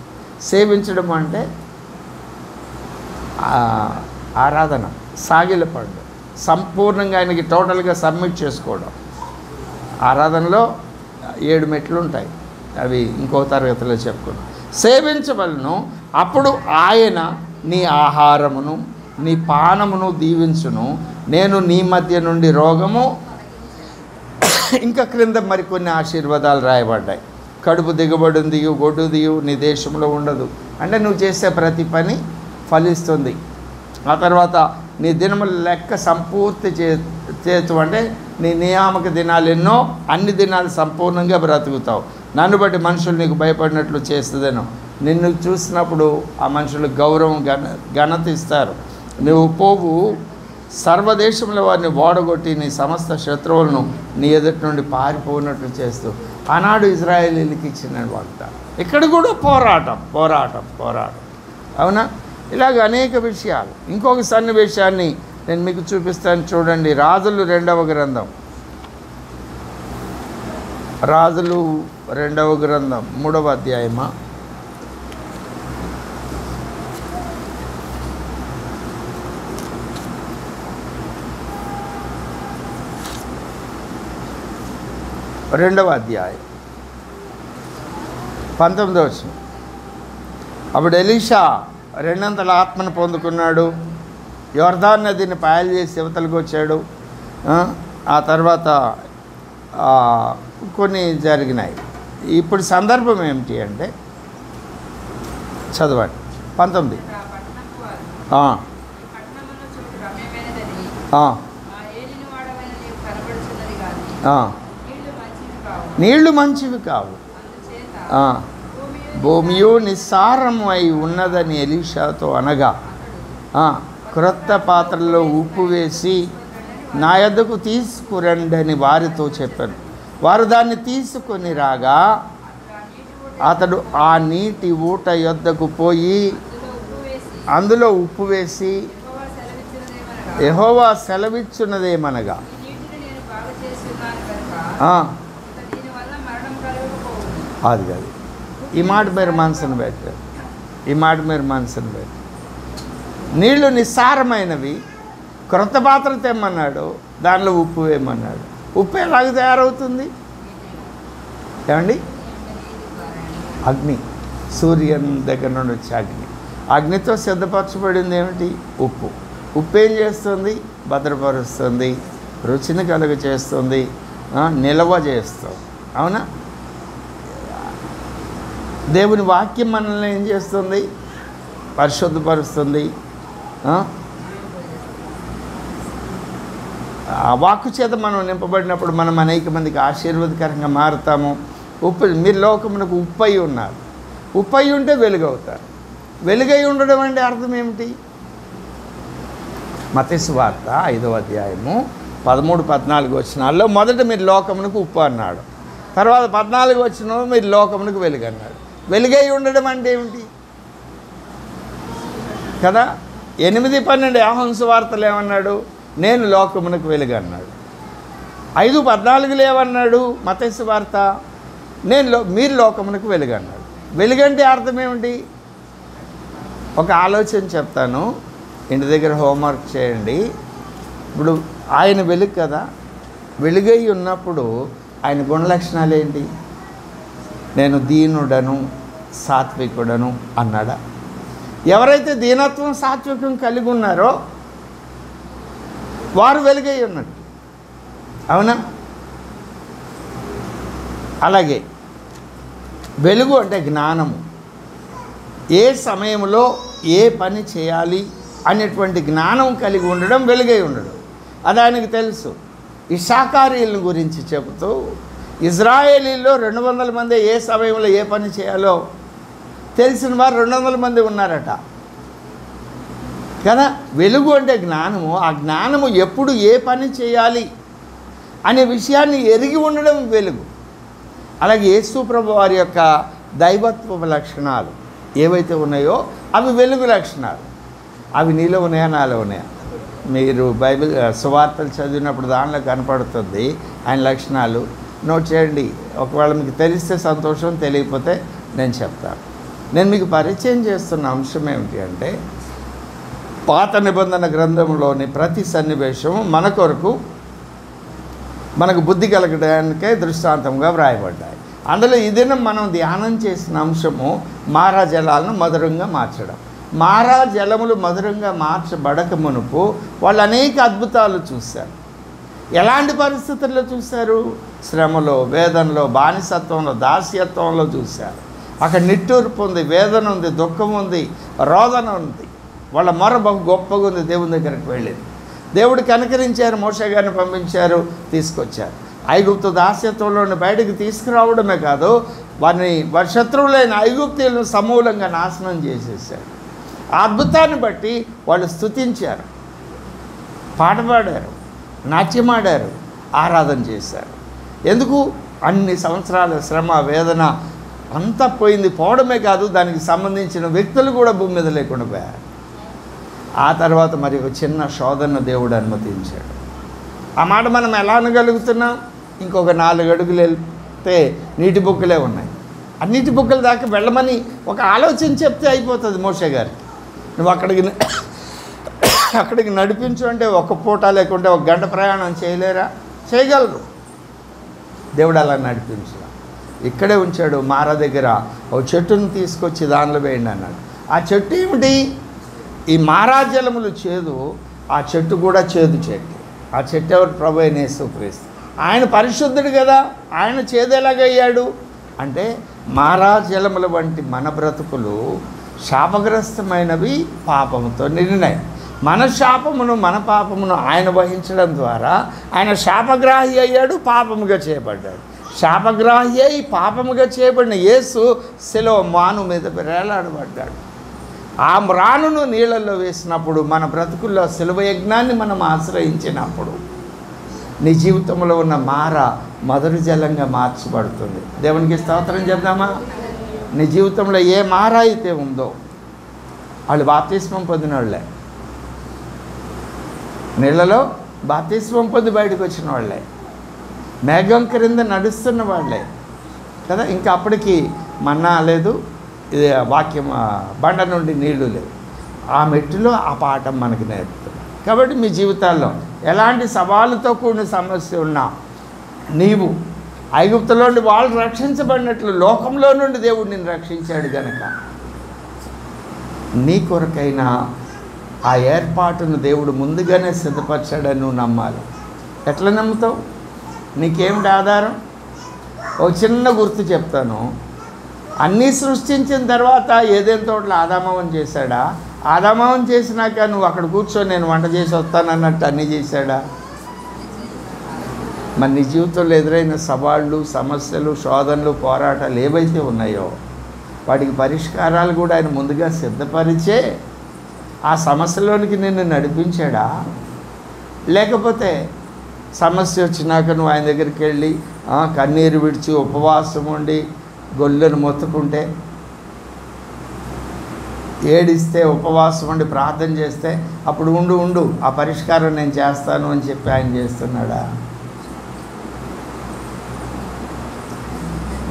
సేవించడం అంటే ఆరాధన, సాగిలపడడం, సంపూర్ణంగా ఆయనకి టోటల్గా సబ్మిట్ చేసుకోవడం. ఆరాధనలో 7 మెట్లు ఉంటాయి, అవి ఇంకో తరగతిలో చెప్పుకున్నాం. సేవించవలను, అప్పుడు ఆయన నీ ఆహారమును నీ పానమును దీవించును. నేను నీ మధ్య నుండి రోగము, ఇంకా క్రింద మరికొన్ని ఆశీర్వాదాలు రాయబడ్డాయి. కడుపు దిగుబడింది, గొడ్డుదియు నీ దేశంలో ఉండదు. అంటే నువ్వు చేసే ప్రతి పని ఫలిస్తుంది. ఆ తర్వాత నీ దినముల లెక్క సంపూర్తి చేతు, అంటే నీ నియామక దినాలు ఎన్నో, అన్ని దినాలు సంపూర్ణంగా బ్రతుకుతావు. నన్ను బట్టి మనుషులు నీకు భయపడినట్లు చేస్తుందేనో. నిన్ను చూసినప్పుడు ఆ మనుషులు గౌరవం ఘనత ఇస్తారు. నువ్వు పోవు సర్వదేశంలో వారిని ఓడగొట్టి నీ సమస్త శత్రువులను నీ ఎదుటి నుండి పారిపోయినట్లు చేస్తూ ఆనాడు ఇజ్రాయేలీలకు ఇచ్చిన వాగ్దానం. ఇక్కడ కూడా పోరాటం పోరాటం పోరాటం. అవునా? ఇలాగ అనేక విషయాలు. ఇంకొక సన్నివేశాన్ని నేను మీకు చూపిస్తాను చూడండి. రాజులు 2వ గ్రంథం, రాజులు 2వ గ్రంథం 3వ అధ్యాయమా, రెండవ అధ్యాయం 19వ వచనం. అప్పుడు ఎలీషా 200 ఆత్మను పొందుకున్నాడు. యొర్దాను నదిని పాయలు చేసి యువతలకు వచ్చాడు. ఆ తర్వాత కొన్ని జరిగినాయి. ఇప్పుడు సందర్భం ఏమిటి అంటే చదవండి 19. నీళ్లు మంచివి కావు, భూమియు నిస్సారమై ఉన్నదని ఎలీషాతో అనగా క్రొత్త పాత్రలో ఉప్పు వేసి నా యొద్దకు తీసుకురండి అని వారితో చెప్పాను. వారు దాన్ని తీసుకొని రాగా అతడు ఆ నీటి ఊట యొద్దకు పోయి అందులో ఉప్పు వేసి యెహోవా సెలవిచ్చున్నదేమనగా అది కాదు. ఈ మాట మీరు మనసును పెట్టారు. నీళ్లు నిస్సారమైనవి, క్రొత్త పాత్ర తెమ్మన్నాడు, దానిలో ఉప్పు వేయమన్నాడు. ఉప్పు ఎలాగ తయారవుతుంది ఏమండి? అగ్ని, సూర్యుని దగ్గర నుండి వచ్చే అగ్నితో సిద్ధపరచబడింది ఏమిటి? ఉప్పు. ఉప్పు ఏం చేస్తుంది? భద్రపరుస్తుంది, రుచిని కలుగ చేస్తుంది, నిల్వ చేస్తుంది. అవునా? దేవుని వాక్యం మనల్ని ఏం చేస్తుంది? పరిశుద్ధపరుస్తుంది. ఆ వాక్కు చేత మనం నింపబడినప్పుడు మనం అనేక మందికి ఆశీర్వాదకరంగా మారుతాము. ఉప్పు, మీరు లోకమునకు ఉప్పు అయి ఉన్నారు. ఉప్పు అయి ఉంటే వెలుగవుతారు. వెలుగై ఉండడం అంటే అర్థం ఏమిటి? మత్తయి సువార్త 5వ అధ్యాయము 13-14 వచనాల్లో మొదట మీరు లోకమునకు ఉప్పు అన్నాడు, తర్వాత 14 వచనంలో మీరు లోకమునకు వెలుగు అన్నాడు. వెలుగై ఉండడం అంటే ఏమిటి కదా? 8-12 యోహాను సువార్తలు ఏమన్నాడు? నేను లోకమునకు వెలుగు అన్నాడు. 5:14 ఏమన్నాడు మత్తయి సువార్త? మీరు లోకమునకు వెలుగు అన్నాడు. వెలుగంటే అర్థం ఏమిటి? ఒక ఆలోచన చెప్తాను, ఇంటి దగ్గర హోంవర్క్ చేయండి. ఇప్పుడు ఆయన వెలుగు కదా, వెలుగై ఉన్నప్పుడు ఆయన గుణలక్షణాలు ఏంటి? నేను దీనుడను సాత్వికుడను అన్నాడా? ఎవరైతే దీనత్వం సాత్వికం కలిగి ఉన్నారో వారు వెలుగై ఉన్నట్టు. అవునా? అలాగే వెలుగు అంటే జ్ఞానము. ఏ సమయంలో ఏ పని చేయాలి అనేటువంటి జ్ఞానం కలిగి ఉండడం వెలుగై ఉండడం. అది ఆయనకు తెలుసు. ఇశ్శాఖారీయుల గురించి చెబుతూ ఇజ్రాయేలీల్లో 200 మంది ఏ సమయంలో ఏ పని చేయాలో తెలిసిన వారు 200 మంది ఉన్నారట కదా. వెలుగు అంటే జ్ఞానము. ఆ జ్ఞానము ఎప్పుడు ఏ పని చేయాలి అనే విషయాన్ని ఎరిగి ఉండడం వెలుగు. అలాగే యేసు ప్రభు వారి యొక్క దైవత్వ లక్షణాలు ఏవైతే ఉన్నాయో అవి వెలుగు లక్షణాలు. అవి నీలో ఉన్నాయా, నాలో ఉన్నాయా? మీరు బైబిల్ సువార్తలు చదివినప్పుడు దానిలో కనపడుతుంది ఆయన లక్షణాలు. నోట్ చేయండి. ఒకవేళ మీకు తెలిస్తే సంతోషం, తెలియకపోతే నేను చెప్తాను. నేను మీకు పరిచయం చేస్తున్న అంశం ఏమిటి అంటే, పాత నిబంధన గ్రంథంలోని ప్రతి సన్నివేశం మన కొరకు, మనకు బుద్ధి కలగడానికే దృష్టాంతంగా వ్రాయబడ్డాయి. అందులో ఈ దినం మనం ధ్యానం చేసిన అంశము మారా జలాలను మధురంగా మార్చడం. మారా జలములు మధురంగా మార్చబడక మునుపు వాళ్ళు అనేక అద్భుతాలు చూశారు. ఎలాంటి పరిస్థితుల్లో చూశారు? శ్రమలో, వేదనలో, బానిసత్వంలో, దాస్యత్వంలో చూశారు. అక్కడ నిట్టూర్పు ఉంది, వేదన ఉంది, దుఃఖం ఉంది, రోదన ఉంది. వాళ్ళ మొర బహు గొప్పగా ఉంది. దేవుని దగ్గరికి వెళ్ళింది. దేవుడు కనికరించారు, మోషే గారిని పంపించారు, తీసుకొచ్చారు. ఐగుప్తు దాస్యత్వంలోని బయటకు తీసుకురావడమే కాదు, వారి శత్రువులైన ఐగుప్తీయులను సమూలంగా నాశనం చేసేసారు. ఆ అద్భుతాన్ని బట్టి వాళ్ళు స్తుతించారు, పాట పాడారు, నాట్యమాడారు, ఆరాధన చేశారు. ఎందుకు? అన్ని సంవత్సరాల శ్రమ, వేదన అంతా పోయింది. పోవడమే కాదు, దానికి సంబంధించిన వ్యక్తులు కూడా భూమి మీద లేకుండా పోయారు. ఆ తర్వాత మరి ఒక చిన్న శోధన దేవుడు అనుమతించాడు. ఆ మాట మనం ఎలా అనగలుగుతున్నాం? ఇంకొక 4 అడుగులు వెళ్తే నీటి బుక్కలే ఉన్నాయి. ఆ నీటి బుక్కల దాకా వెళ్ళమని ఒక ఆలోచన చెప్తే అయిపోతుంది. మోషే గారికి నువ్వు అక్కడికి నడిపించు అంటే ఒక పూట లేకుంటే 1 గంట ప్రయాణం చేయలేరా? చేయగలరు. దేవుడు అలా నడిపించు. ఇక్కడే ఉంచాడు. మారా దగ్గర ఒక చెట్టును తీసుకొచ్చి దానిలో వేయండి అన్నాడు. ఆ చెట్టు ఏమిటి? ఈ మారా జలములు చేదు. ఆ చెట్టు కూడా చేదు చెట్టు. ఆ చెట్టు ఎవరు? ప్రభు అయిన యేసుక్రీస్తు. ఆయన పరిశుద్ధుడు కదా, ఆయన చేదు ఎలాగయ్యాడు అంటే, మారా జలముల వంటి మన బ్రతుకులు శాపగ్రస్తమైనవి, పాపముతో నిండినాయి. మన శాపమును, మన పాపమును ఆయన వహించడం ద్వారా ఆయన శాపగ్రాహి అయ్యాడు, పాపముగా చేయబడ్డాడు. శాపగ్రాహి అయి పాపముగా చేయబడిన యేసు శిలువ మాను మీద వేలాడబడ్డాడు. ఆ మ్రానును నీళ్ళల్లో వేసినప్పుడు, మన బ్రతుకుల్లో శిలువ యజ్ఞాన్ని మనం ఆశ్రయించినప్పుడు నీ జీవితంలో ఉన్న మార మధుర జలంగా మార్చబడుతుంది. దేవునికి స్తోత్రం చేద్దామా? నీ జీవితంలో ఏ మార అయితే ఉందో వాళ్ళు బాప్తిస్మం పొందిన వాళ్ళే, నీళ్ళలో బాప్తిస్మం పొంది బయటకు వచ్చిన వాళ్ళే, మేఘం క్రింద నడుస్తున్న వాళ్ళే కదా. ఇంకా అప్పటికి మన్నా లేదు, ఇది వాక్యం బండ నుండి నీళ్లు లేవు. ఆ మెట్టులో ఆ పాఠం మనకు నేర్పుతుంది. కాబట్టి మీ జీవితాల్లో ఎలాంటి సవాళ్ళతో కూడిన సమస్య ఉన్నా, నీవు ఐగుప్తులో నుండి వాళ్ళు రక్షించబడినట్లు లోకంలో నుండి దేవుడు నిన్ను రక్షించాడు కనుక నీ కొరకైనా ఆ ఏర్పాటును దేవుడు ముందుగానే సిద్ధపరచాడని నువ్వు నమ్మాలి. ఎట్లా నమ్ముతావు? నీకేమిటి ఆధారం? ఒక చిన్న గుర్తు చెప్తాను. అన్నీ సృష్టించిన తర్వాత ఏదైనా తోటలో ఆదామవం చేశాడా? ఆదామవం చేసినాక నువ్వు అక్కడ కూర్చొని నేను వంట చేసి వస్తానన్నట్టు అన్నీ చేశాడా? మరి నీ జీవితంలో ఎదురైన సవాళ్ళు, సమస్యలు, శోధనలు, పోరాటాలు ఏవైతే ఉన్నాయో వాటికి పరిష్కారాలు కూడా ఆయన ముందుగా సిద్ధపరిచే ఆ సమస్యలోనికి నిన్ను నడిపించాడా? లేకపోతే సమస్య వచ్చినాక నువ్వు ఆయన దగ్గరికి వెళ్ళి కన్నీరు విడిచి ఉపవాసం ఉండి గొల్లెను మొత్తుకుంటే, ఏడిస్తే, ఉపవాసం ఉండి ప్రార్థన చేస్తే అప్పుడు ఉండు ఆ పరిష్కారం నేను చేస్తాను అని చెప్పి ఆయన చేస్తున్నాడా?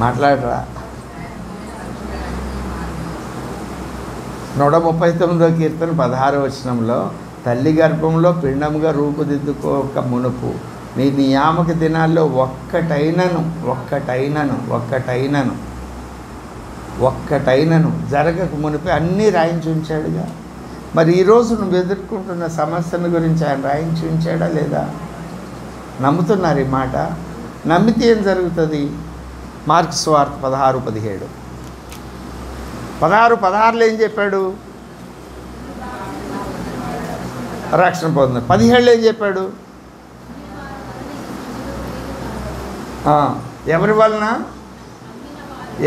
మాట్లాడరా? 139వ కీర్తన 16వ వచనంలో, తల్లి గర్భంలో పిండముగా రూపుదిద్దుకోక మునుపు నీ నియామక దినాల్లో ఒక్కటైనను జరగక మునిపే అన్నీ రాయించి ఉంచాడుగా. మరి ఈరోజు నువ్వు ఎదుర్కొంటున్న సమస్యల గురించి ఆయన రాయించి ఉంచాడా లేదా? నమ్ముతున్నారు ఈ మాట? నమ్మితే ఏం జరుగుతుంది? మార్కు సువార్త 16:17. 16:16లో ఏం చెప్పాడు? రక్షణ పొందారు. 17లో ఏం చెప్పాడు? ఎవరి వలన?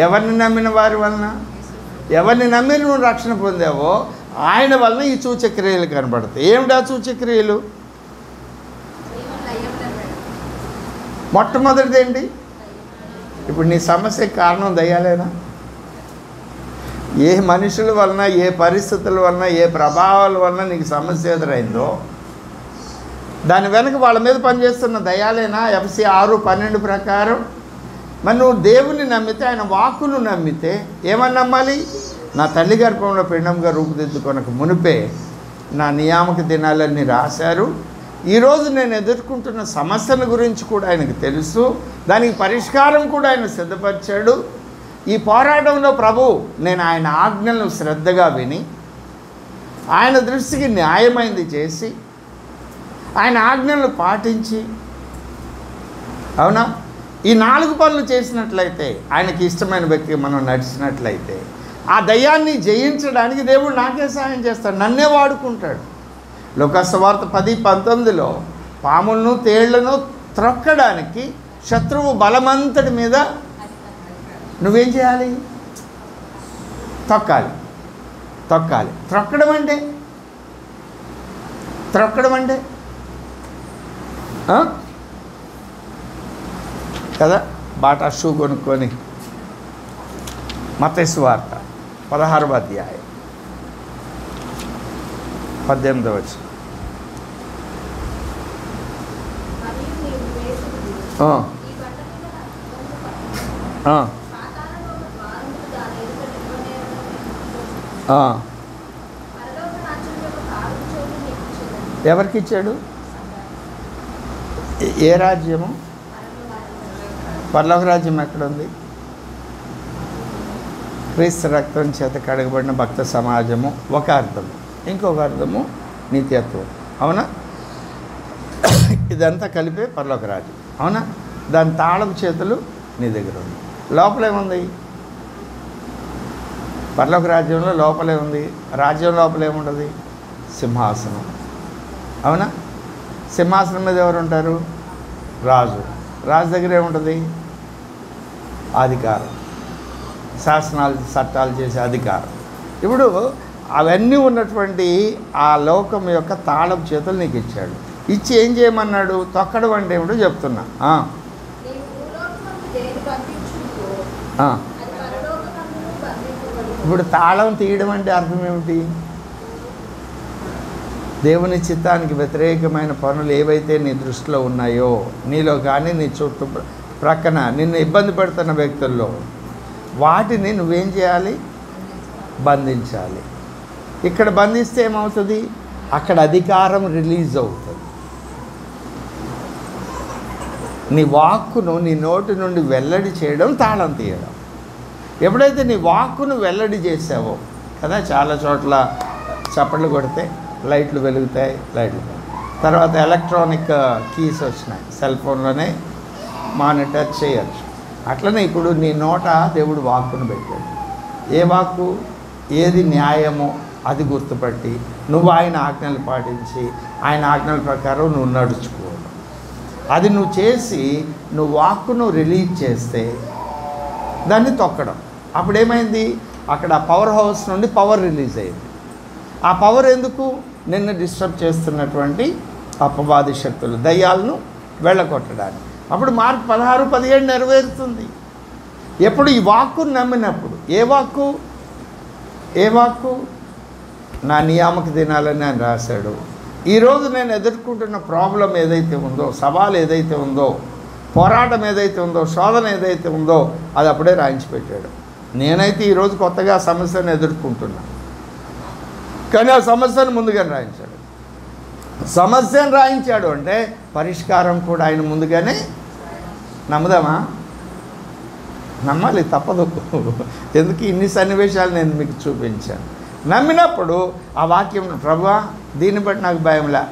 ఎవరిని నమ్మిన వారి వలన. ఎవరిని నమ్మి నువ్వు రక్షణ పొందావో ఆయన వలన ఈ సూచక్రియలు కనబడతాయి. ఏమిటా సూచక్రియలు? మొట్టమొదటిది ఏంటి? ఇప్పుడు నీ సమస్యకి కారణం దయ్యాలేనా? ఏ మనుషుల వలన, ఏ పరిస్థితుల వలన, ఏ ప్రభావాల వలన నీకు సమస్య ఎదురైందో దాని వెనక వాళ్ళ మీద పనిచేస్తున్న దయ్యాలేనా? ఎఫ్ఎస్సీ 6:12 ప్రకారం. మరి నువ్వు దేవుని నమ్మితే, ఆయన వాక్కును నమ్మితే ఏమని నమ్మాలి? నా తల్లి గర్భంలో పిండంగా రూపుదిద్దుకొనక మునిపే నా నియామక దినాలన్నీ రాశారు. ఈరోజు నేను ఎదుర్కొంటున్న సమస్యల గురించి కూడా ఆయనకు తెలుసు, దానికి పరిష్కారం కూడా ఆయన సిద్ధపరిచాడు. ఈ పోరాటంలో ప్రభు నేను ఆయన ఆజ్ఞలను శ్రద్ధగా విని ఆయన దృష్టికి న్యాయమైంది చేసి ఆయన ఆజ్ఞలను పాటించి, అవునా, ఈ 4 పనులు చేసినట్లయితే, ఆయనకి ఇష్టమైన వ్యక్తిగా మనం నడిచినట్లయితే ఆ దయ్యాన్ని జయించడానికి దేవుడు నాకే సహాయం చేస్తాడు, నన్నే వాడుకుంటాడు. లోకసువార్త 10:19లో పాములను తేళ్లను త్రొక్కడానికి శత్రువు బలమంతటి మీద నువ్వేం చేయాలి? తొక్కాలి. త్రొక్కడం అంటే కదా, బాటా షూ కొనుక్కొని మత్తయి సువార్త 16వ అధ్యాయం 18వ వచనం. ఎవరికి ఇచ్చాడు? ఏ రాజ్యము? పరలోక రాజ్యం ఎక్కడుంది? క్రీస్తు రక్తం చేత కడగబడిన భక్త సమాజము ఒక అర్థము, ఇంకొక అర్థము నిత్యత్వం. అవునా? ఇదంతా కలిపే పరలోక రాజ్యం. అవునా? దాని తాళపు చేతులు నీ దగ్గర ఉంది. లోపలేముంది? పరలోక రాజ్యంలో లోపలే ఉంది. రాజ్యం లోపలేముండదు? సింహాసనం. అవునా? సింహాసనం మీద ఎవరు ఉంటారు? రాజు. రాజు దగ్గర ఏముంటుంది? అధికారం, శాసనాలు చట్టాలు చేసే అధికారం. ఇప్పుడు అవన్నీ ఉన్నటువంటి ఆ లోకం యొక్క తాళం చేతులు నీకు ఇచ్చాడు. ఇచ్చి ఏం చేయమన్నాడు? తొక్కడం అంటే ఏమిటో చెప్తున్నా. ఇప్పుడు తాళం తీయడం అంటే అర్థం ఏమిటి? దేవుని చిత్తానికి వ్యతిరేకమైన పనులు ఏవైతే నీ దృష్టిలో ఉన్నాయో, నీలో కానీ నీ చుట్టూ ప్రక్కన నిన్ను ఇబ్బంది పెడుతున్న వ్యక్తుల్లో, వాటిని నువ్వేం చేయాలి? బంధించాలి. ఇక్కడ బంధిస్తే ఏమవుతుంది? అక్కడ అధికారం రిలీజ్ అవుతుంది. నీ వాక్కును నీ నోటి నుండి వెల్లడి చేయడం తాళం తీయడం. ఎప్పుడైతే నీ వాక్కును వెల్లడి చేసావో కదా, చాలా చోట్ల చప్పట్లు కొడితే లైట్లు వెలుగుతాయి, తర్వాత ఎలక్ట్రానిక్ కీస్ వచ్చినాయి, సెల్ ఫోన్లోనే మానిటర్ చేయొచ్చు. అట్లనే ఇప్పుడు నీ నోట దేవుడు వాక్కును పెట్టాడు. ఏ వాక్కు? ఏది న్యాయమో అది గుర్తుపట్టి నువ్వు ఆయన ఆజ్ఞలు పాటించి ఆయన ఆజ్ఞల ప్రకారం నువ్వు నడుచుకోవడం, అది నువ్వు చేసి నువ్వు వాక్కును రిలీజ్ చేస్తే దాన్ని తొక్కడం. అప్పుడు ఏమైంది? అక్కడ పవర్ హౌస్ నుండి పవర్ రిలీజ్ అయింది. ఆ పవర్ ఎందుకు? నిన్ను డిస్టర్బ్ చేస్తున్నటువంటి అపవాది శక్తులు, దయ్యాలను వెళ్ళగొట్టడానికి. అప్పుడు మార్క్ 16:17 నెరవేరుతుంది. ఎప్పుడు? ఈ వాక్కును నమ్మినప్పుడు. ఏ వాక్కు? నా నియామక దినాలని ఆయన రాశాడు. ఈరోజు నేను ఎదుర్కొంటున్న ప్రాబ్లం ఏదైతే ఉందో, సవాల్ ఏదైతే ఉందో, పోరాటం ఏదైతే ఉందో, శోధన ఏదైతే ఉందో, అది అప్పుడే రాయించి పెట్టాడు. నేనైతే ఈరోజు కొత్తగా సమస్యను ఎదుర్కొంటున్నా, కానీ ఆ సమస్యను ముందుగానే రాయించాడు. సమస్యను రాయించాడు అంటే పరిష్కారం కూడా ఆయన ముందుగానే. నమ్ముదామా? నమ్మాలి, తప్పదు. ఎందుకు ఇన్ని సన్నివేశాలు నేను మీకు చూపించాను. నమ్మినప్పుడు ఆ వాక్యం, ప్రభువా దీన్ని బట్టి నాకు భయంలా,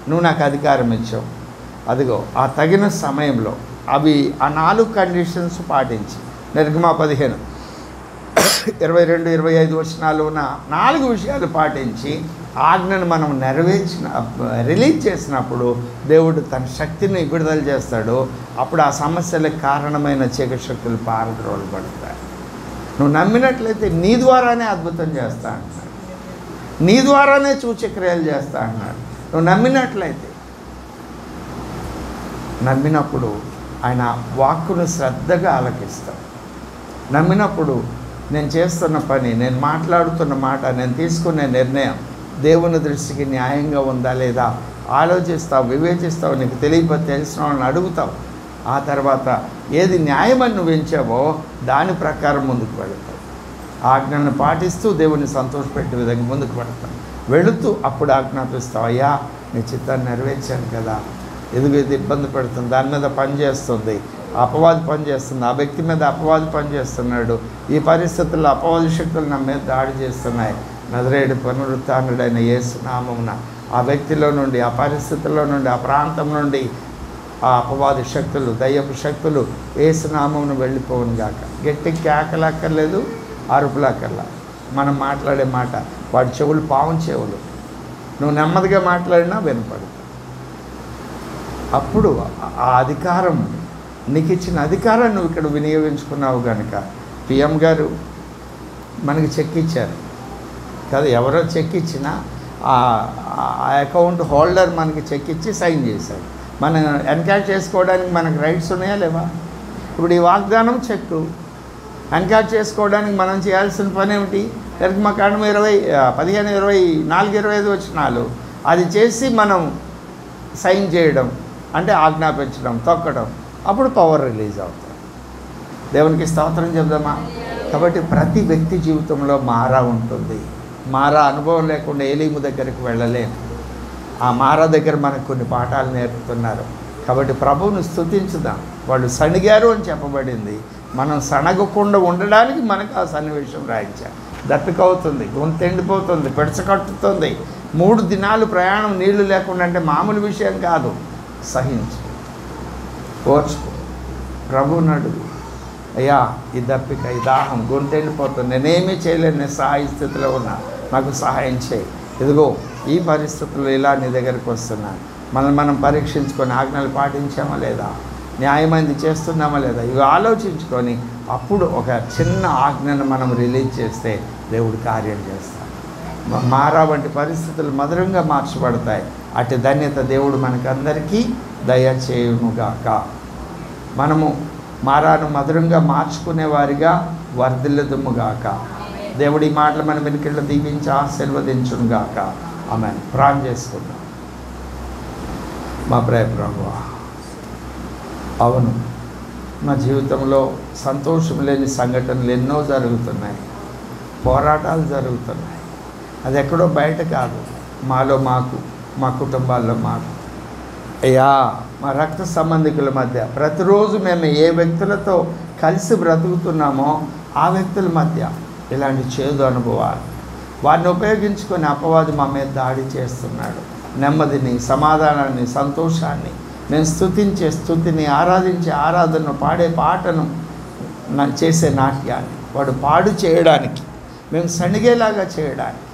నువ్వు నాకు అధికారం ఇచ్చావు, అదిగో ఆ తగిన సమయంలో అవి ఆ 4 కండిషన్స్ పాటించి, నిర్గమా 15:22-25 వచనాలు ఉన్న 4 విషయాలు పాటించి ఆజ్ఞను మనం రిలీజ్ చేసినప్పుడు దేవుడు తన శక్తిని విడుదల చేస్తాడు. అప్పుడు ఆ సమస్యలకు కారణమైన చీకటి శక్తులు పారద్రోలబడతాయి. నువ్వు నమ్మినట్లయితే నీ ద్వారానే అద్భుతం చేస్తా అంటున్నాడు, నీ ద్వారానే సూచక్రియలు చేస్తా అన్నాడు. నువ్వు నమ్మినప్పుడు ఆయన వాక్కును శ్రద్ధగా ఆలకిస్తావు. నమ్మినప్పుడు నేను చేస్తున్న పని, నేను మాట్లాడుతున్న మాట, నేను తీసుకునే నిర్ణయం దేవుని దృష్టికి న్యాయంగా ఉందా లేదా ఆలోచిస్తావు, వివేచిస్తావు. నీకు తెలియకపోతే తెలిసిన వాళ్ళని అడుగుతావు. ఆ తర్వాత ఏది న్యాయమని నువ్వు ఎంచావో దాని ప్రకారం ముందుకు వెళతావు. ఆజ్ఞను పాటిస్తూ దేవుని సంతోషపెట్టే విధంగా ముందుకు వెళతావు. వెళుతూ అప్పుడు ఆజ్ఞాపిస్తావు, అయ్యా నీ చిత్తాన్ని నెరవేర్చాను కదా, ఎదుగు ఇది ఇబ్బంది పెడుతుంది, దాని మీద పనిచేస్తుంది, అపవాది పనిచేస్తుంది, ఆ వ్యక్తి మీద అపవాది పనిచేస్తున్నాడు, ఈ పరిస్థితుల్లో అపవాది శక్తులు నా మీద దాడి చేస్తున్నాయి. నజరేయుడు పునరుత్థానుడైన యేసు నామమున ఆ వ్యక్తిలో నుండి, ఆ పరిస్థితుల్లో నుండి, ఆ ప్రాంతం నుండి ఆ అపవాది శక్తులు, దయ్యపు శక్తులు యేసు నామమున వెళ్ళిపోవును గాక. గట్టి కేకలక్కర్లేదు, అరుపులక్కర్లా. మనం మాట్లాడే మాట వాడి చెవులు పాము చెవులు, నువ్వు నెమ్మదిగా మాట్లాడినా వినపడు. అప్పుడు ఆ అధికారం, నీకు ఇచ్చిన అధికారాన్ని నువ్వు ఇక్కడ వినియోగించుకున్నావు కనుక. పిఎం గారు మనకి చెక్ ఇచ్చారు కదా, ఎవరో చెక్ ఇచ్చినా ఆ అకౌంట్ హోల్డర్ మనకి చెక్ ఇచ్చి సైన్ చేశాడు. మనం ఎన్కాష్ చేసుకోవడానికి మనకు రైట్స్ ఉన్నాయా లేవా? ఇప్పుడు ఈ వాగ్దానం చెక్కు ఎన్కాష్ చేసుకోవడానికి మనం చేయాల్సిన పని ఏమిటి? నిర్గమకాండం 15:24-25 వచనాలు అది చేసి మనం సైన్ చేయడం అంటే ఆజ్ఞాపించడం, తొక్కడం. అప్పుడు పవర్ రిలీజ్ అవుతుంది. దేవునికి స్తోత్రం చెప్దామా? కాబట్టి ప్రతి వ్యక్తి జీవితంలో మారా ఉంటుంది. మారా అనుభవం లేకుండా ఏలీము దగ్గరికి వెళ్ళలేము. ఆ మారా దగ్గర మనకు కొన్ని పాఠాలు నేర్పుతున్నారు. కాబట్టి ప్రభువును స్తుతించుదాం. వాళ్ళు సణిగారు అని చెప్పబడింది. మనం సణగకుండా ఉండడానికి మనకు ఆ సన్నివేశం రాయించారు. దప్పికవుతుంది, గొంతు ఎండిపోతుంది, పెడచకట్టుతుంది. 3 దినాలు ప్రయాణం నీళ్లు లేకుండా అంటే మామూలు విషయం కాదు. సహించు, ఓర్చుకో, ప్రభువుని అడుగు, అయ్యా ఈ దప్పిక, ఈ దాహం, గొంతు ఎండిపోతుంది, నేనేమీ చేయలేను, నేను సహాయ స్థితిలో ఉన్నా, నాకు సహాయం చేయి. ఇదిగో ఈ పరిస్థితుల్లో ఇలా నీ దగ్గరికి వస్తున్నాను. మనం పరీక్షించుకొని ఆజ్ఞలు పాటించామా లేదా, న్యాయమైంది చేస్తున్నామా లేదా, ఇవి ఆలోచించుకొని అప్పుడు ఒక చిన్న ఆజ్ఞను మనం రిలీజ్ చేస్తే దేవుడు కార్యం చేస్తాడు. మారా వంటి పరిస్థితులు మధురంగా మార్చబడతాయి. అటు ధన్యత దేవుడు మనకందరికీ దయచేయునుగాక. మనము మారాను మధురంగా మార్చుకునేవారిగా వర్ధిల్లుదుముగాక. దేవుడి మాటలు మన వెనుకల్లో దీవించి ఆశీర్వదించునుగాక. ఆమె ప్రార్థన చేసుకుందాం. మా ప్రియ ప్రభువా, అవును, మా జీవితంలో సంతోషం లేని సంఘటనలు ఎన్నో జరుగుతున్నాయి, పోరాటాలు జరుగుతున్నాయి. అది ఎక్కడో బయట కాదు, మాలో మాకు, మా కుటుంబాల్లో మాకు, అయ్యా మా రక్త సంబంధికుల మధ్య ప్రతిరోజు మేము ఏ వ్యక్తులతో కలిసి బ్రతుకుతున్నామో ఆ వ్యక్తుల మధ్య ఇలాంటి చేదు అనుభవాలు, వారిని ఉపయోగించుకొని అపవాది మా మీద దాడి చేస్తున్నాడు. నెమ్మదిని, సమాధానాన్ని, సంతోషాన్ని, మేము స్తుతించే స్తుతిని, ఆరాధించే ఆరాధనను, పాడే పాటను, చేసే నాట్యాన్ని వాడు పాడు చేయడానికి, మేము సణిగేలాగా చేయడానికి,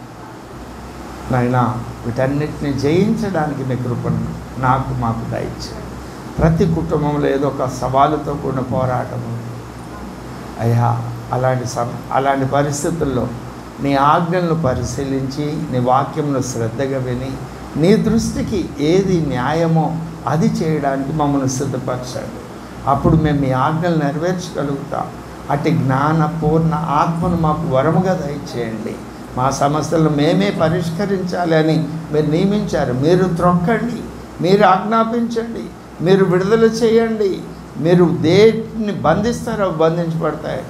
నాయనా వీటన్నిటిని జయించడానికి నీ కృపను మాకు దయచేయండి. ప్రతి కుటుంబంలో ఏదో ఒక సవాలుతో కూడిన పోరాటం ఉంది అయ్యా. అలాంటి పరిస్థితుల్లో నీ ఆజ్ఞలను పరిశీలించి నీ వాక్యంను శ్రద్ధగా విని నీ దృష్టికి ఏది న్యాయమో అది చేయడానికి మమ్మల్ని సిద్ధపరచండి. అప్పుడు మేము మీ ఆజ్ఞలు నెరవేర్చగలుగుతాం. అటు జ్ఞానపూర్ణ ఆత్మను మాకు వరముగా దయచేయండి. మా సమస్యలను మేమే పరిష్కరించాలి అని మీరు నియమించారు. మీరు త్రొక్కండి, మీరు ఆజ్ఞాపించండి, మీరు విడుదల చేయండి. మీరు దేటిని బంధిస్తారో బంధించబడతాయి,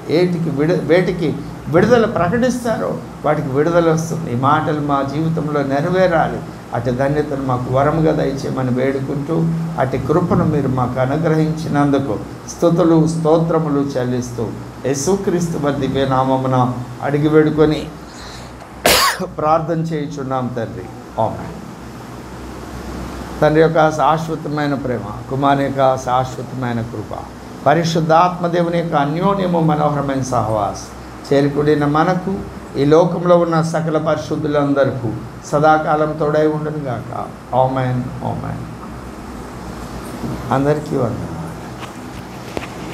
వేటికి విడుదల ప్రకటిస్తారో వాటికి విడుదల వస్తుంది. ఈ మాటలు మా జీవితంలో నెరవేరాలి. అటు ధన్యతను మాకు వరముగా దయచేయమని వేడుకుంటూ అటు కృపను మీరు మాకు అనుగ్రహించినందుకు స్తుతులు స్తోత్రములు చెల్లిస్తూ యేసుక్రీస్తు వారి దివ్య నామమున అడిగి వేడుకొని ప్రార్థన చేయుచున్నాం తండ్రి. ఆమేన్. తండ్రి యొక్క శాశ్వతమైన ప్రేమ, కుమారుని యొక్క శాశ్వతమైన కృప, పరిశుద్ధాత్మదేవుని యొక్క అన్యోన్యము మనోహరమైన సహవాసం చేరుకుడిన మనకు ఈ లోకంలో ఉన్న సకల పరిశుద్ధులందరికీ సదాకాలం తోడై ఉండును గాక. ఆమేన్. ఆమేన్. అందరికీ వందనాలు.